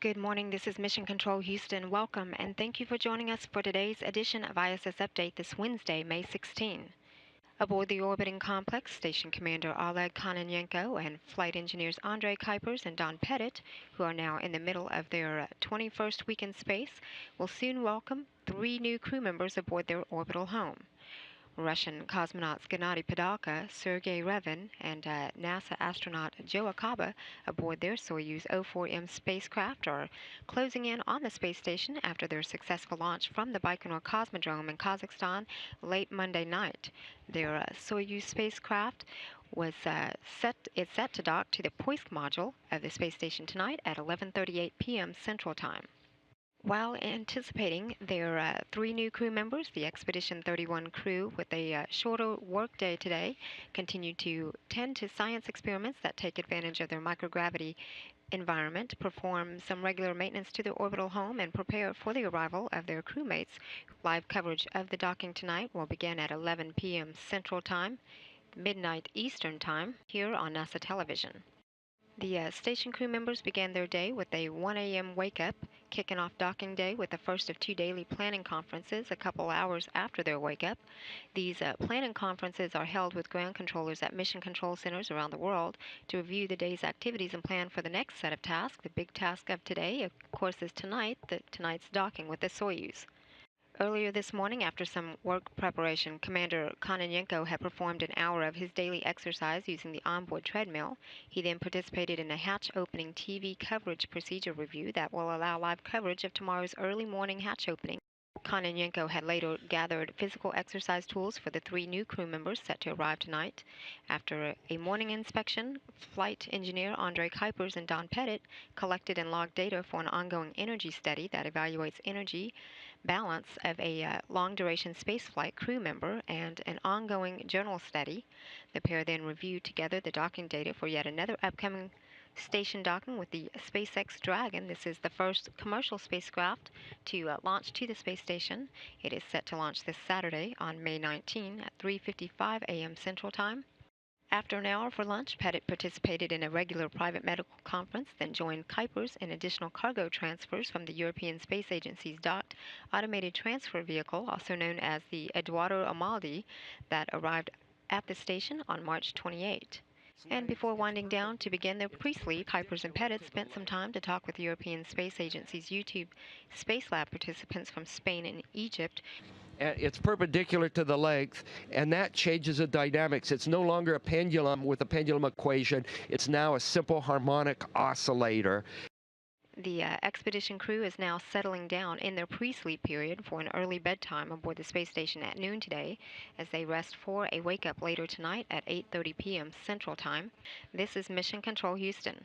Good morning. This is Mission Control Houston. Welcome, and thank you for joining us for today's edition of ISS Update this Wednesday, May 16. Aboard the orbiting complex, Station Commander Oleg Kononenko and flight engineers Andrei Kuipers and Don Pettit, who are now in the middle of their 21st week in space, will soon welcome 3 new crew members aboard their orbital home. Russian cosmonauts Gennady Padalka, Sergei Revin, and NASA astronaut Joe Akaba aboard their Soyuz 04M spacecraft are closing in on the space station after their successful launch from the Baikonur Cosmodrome in Kazakhstan late Monday night. Their Soyuz spacecraft is set to dock to the Poisk module of the space station tonight at 11:38 p.m. Central Time. While anticipating their 3 new crew members, the Expedition 31 crew, with a shorter workday today, continue to tend to science experiments that take advantage of their microgravity environment, perform some regular maintenance to their orbital home, and prepare for the arrival of their crewmates. Live coverage of the docking tonight will begin at 11 p.m. Central Time, midnight Eastern Time, here on NASA television. The station crew members began their day with a 1 a.m. wake-up, kicking off docking day with the first of 2 daily planning conferences a couple hours after their wake-up. These planning conferences are held with ground controllers at mission control centers around the world to review the day's activities and plan for the next set of tasks. The big task of today, of course, is tonight's docking with the Soyuz. Earlier this morning, after some work preparation, Commander Kononenko had performed an hour of his daily exercise using the onboard treadmill. He then participated in a hatch opening TV coverage procedure review that will allow live coverage of tomorrow's early morning hatch opening. Kononenko had later gathered physical exercise tools for the 3 new crew members set to arrive tonight. After a morning inspection, flight engineer Andrei Kuipers and Don Pettit collected and logged data for an ongoing energy study that evaluates energy balance of a long-duration spaceflight crew member and an ongoing journal study. The pair then reviewed together the docking data for yet another upcoming station docking with the SpaceX Dragon. This is the first commercial spacecraft to launch to the space station. It is set to launch this Saturday on May 19 at 3:55 a.m. Central Time. After an hour for lunch, Pettit participated in a regular private medical conference, then joined Kuipers in additional cargo transfers from the European Space Agency's docked automated transfer vehicle, also known as the Eduardo Amaldi, that arrived at the station on March 28. And before winding down to begin their pre-sleep, Kuipers and Pettit spent some time to talk with the European Space Agency's YouTube Space Lab participants from Spain and Egypt. It's perpendicular to the length, and that changes the dynamics. It's no longer a pendulum with a pendulum equation. It's now a simple harmonic oscillator. The expedition crew is now settling down in their pre-sleep period for an early bedtime aboard the space station at noon today, as they rest for a wake-up later tonight at 8:30 p.m. Central Time. This is Mission Control Houston.